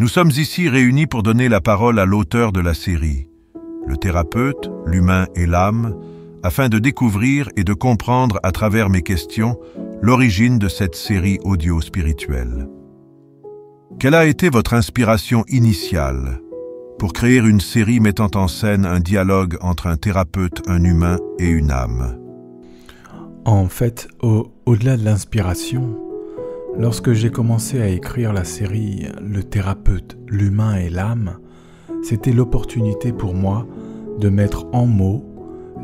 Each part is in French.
Nous sommes ici réunis pour donner la parole à l'auteur de la série, le thérapeute, l'humain et l'âme, afin de découvrir et de comprendre à travers mes questions l'origine de cette série audio spirituelle. Quelle a été votre inspiration initiale pour créer une série mettant en scène un dialogue entre un thérapeute, un humain et une âme? En fait, au-delà de l'inspiration, lorsque j'ai commencé à écrire la série « Le thérapeute, l'humain et l'âme », c'était l'opportunité pour moi de mettre en mots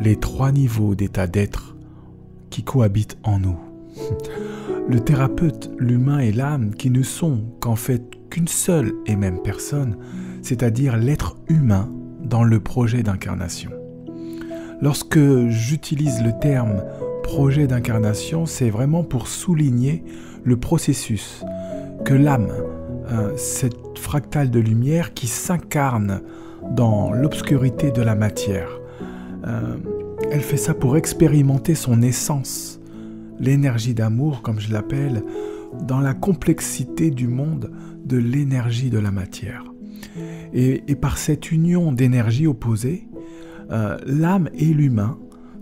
les 3 niveaux d'état d'être qui cohabitent en nous. Le thérapeute, l'humain et l'âme qui ne sont qu'en fait qu'une seule et même personne, c'est-à-dire l'être humain dans le projet d'incarnation. Lorsque j'utilise le terme projet d'incarnation, c'est vraiment pour souligner le processus que l'âme, cette fractale de lumière qui s'incarne dans l'obscurité de la matière, elle fait ça pour expérimenter son essence, l'énergie d'amour, comme je l'appelle, dans la complexité du monde de l'énergie de la matière. Et par cette union d'énergies opposées, l'âme et l'humain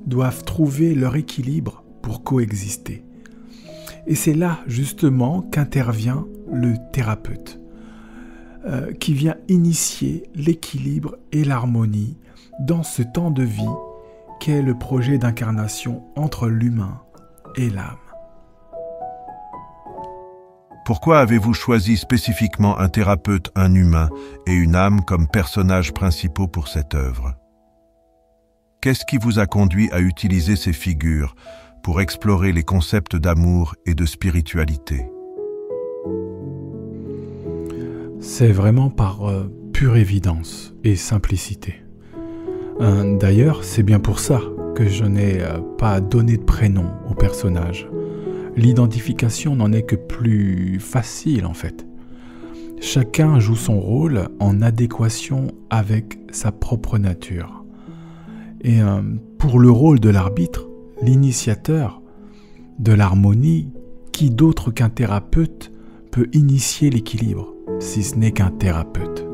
doivent trouver leur équilibre pour coexister. Et c'est là, justement, qu'intervient le thérapeute, qui vient initier l'équilibre et l'harmonie dans ce temps de vie qu'est le projet d'incarnation entre l'humain et l'âme. Pourquoi avez-vous choisi spécifiquement un thérapeute, un humain et une âme comme personnages principaux pour cette œuvre? Qu'est-ce qui vous a conduit à utiliser ces figures pour explorer les concepts d'amour et de spiritualité? C'est vraiment par pure évidence et simplicité. D'ailleurs, c'est bien pour ça que je n'ai pas donné de prénom au personnage. L'identification n'en est que plus facile en fait. Chacun joue son rôle en adéquation avec sa propre nature. Et pour le rôle de l'arbitre, l'initiateur de l'harmonie, qui d'autre qu'un thérapeute peut initier l'équilibre, si ce n'est qu'un thérapeute.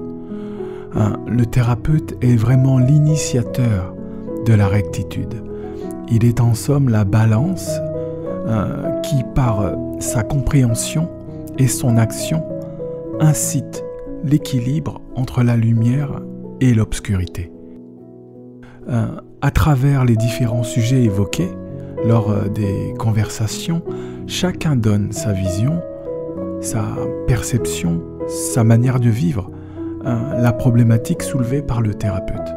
Le thérapeute est vraiment l'initiateur de la rectitude. Il est en somme la balance qui, par sa compréhension et son action, incite l'équilibre entre la lumière et l'obscurité. À travers les différents sujets évoqués lors des conversations, chacun donne sa vision, sa perception, sa manière de vivre, la problématique soulevée par le thérapeute.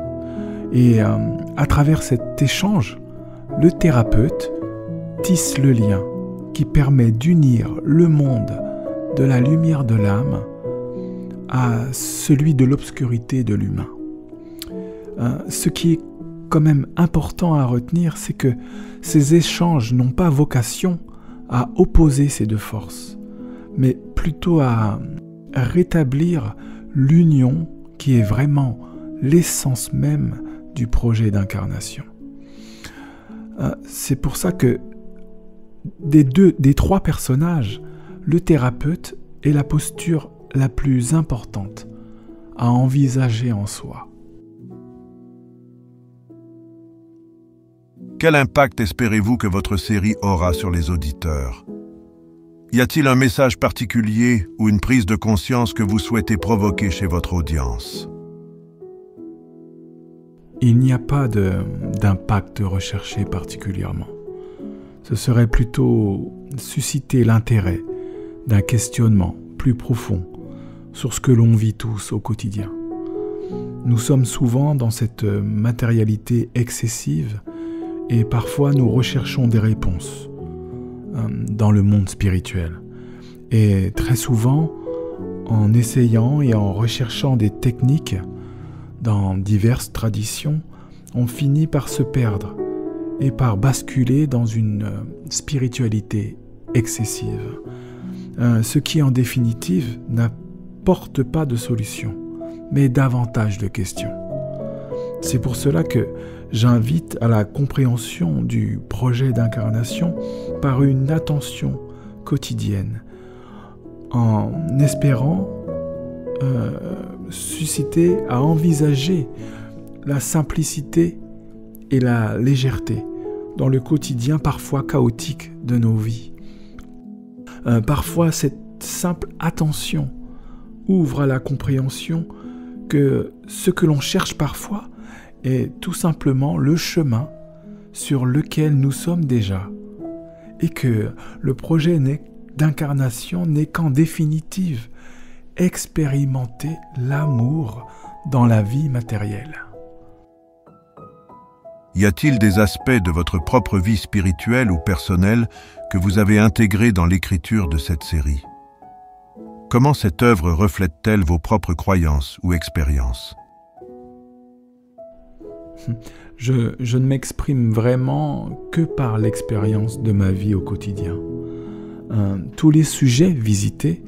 Et à travers cet échange, le thérapeute tisse le lien qui permet d'unir le monde de la lumière de l'âme à celui de l'obscurité de l'humain. Ce qui est quand même important à retenir, c'est que ces échanges n'ont pas vocation à opposer ces 2 forces, mais plutôt à rétablir l'union qui est vraiment l'essence même du projet d'incarnation. C'est pour ça que des 3 personnages, le thérapeute est la posture la plus importante à envisager en soi. Quel impact espérez-vous que votre série aura sur les auditeurs? Y a-t-il un message particulier ou une prise de conscience que vous souhaitez provoquer chez votre audience? Il n'y a pas d'impact recherché particulièrement. Ce serait plutôt susciter l'intérêt d'un questionnement plus profond sur ce que l'on vit tous au quotidien. Nous sommes souvent dans cette matérialité excessive et parfois nous recherchons des réponses dans le monde spirituel. Et très souvent, en essayant et en recherchant des techniques dans diverses traditions, on finit par se perdre et par basculer dans une spiritualité excessive. Ce qui en définitive n'apporte pas de solution, mais davantage de questions. C'est pour cela que j'invite à la compréhension du projet d'incarnation par une attention quotidienne, en espérant susciter à envisager la simplicité et la légèreté dans le quotidien parfois chaotique de nos vies. Parfois, cette simple attention ouvre à la compréhension que ce que l'on cherche parfois est tout simplement le chemin sur lequel nous sommes déjà, et que le projet d'incarnation n'est qu'en définitive expérimenter l'amour dans la vie matérielle. Y a-t-il des aspects de votre propre vie spirituelle ou personnelle que vous avez intégrés dans l'écriture de cette série? Comment cette œuvre reflète-t-elle vos propres croyances ou expériences? Je ne m'exprime vraiment que par l'expérience de ma vie au quotidien. Tous les sujets visités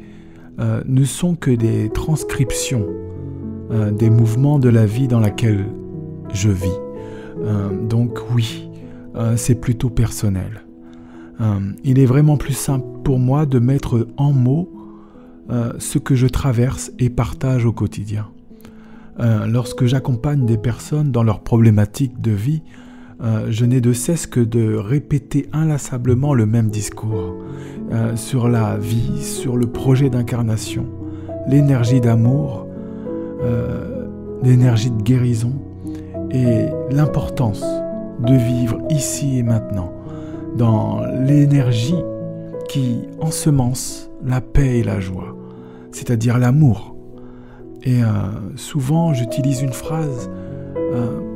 ne sont que des transcriptions des mouvements de la vie dans laquelle je vis. Donc oui, c'est plutôt personnel. Il est vraiment plus simple pour moi de mettre en mots ce que je traverse et partage au quotidien. Lorsque j'accompagne des personnes dans leurs problématiques de vie, je n'ai de cesse que de répéter inlassablement le même discours sur la vie, sur le projet d'incarnation, l'énergie d'amour, l'énergie de guérison et l'importance de vivre ici et maintenant dans l'énergie qui ensemence la paix et la joie, c'est-à-dire l'amour. Et souvent, j'utilise une phrase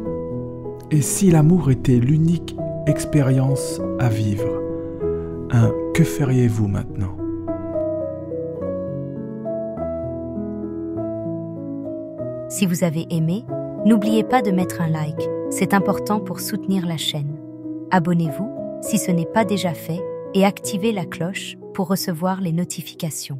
« Et si l'amour était l'unique expérience à vivre, que feriez-vous maintenant ?» Si vous avez aimé, n'oubliez pas de mettre un like, c'est important pour soutenir la chaîne. Abonnez-vous si ce n'est pas déjà fait et activez la cloche pour recevoir les notifications.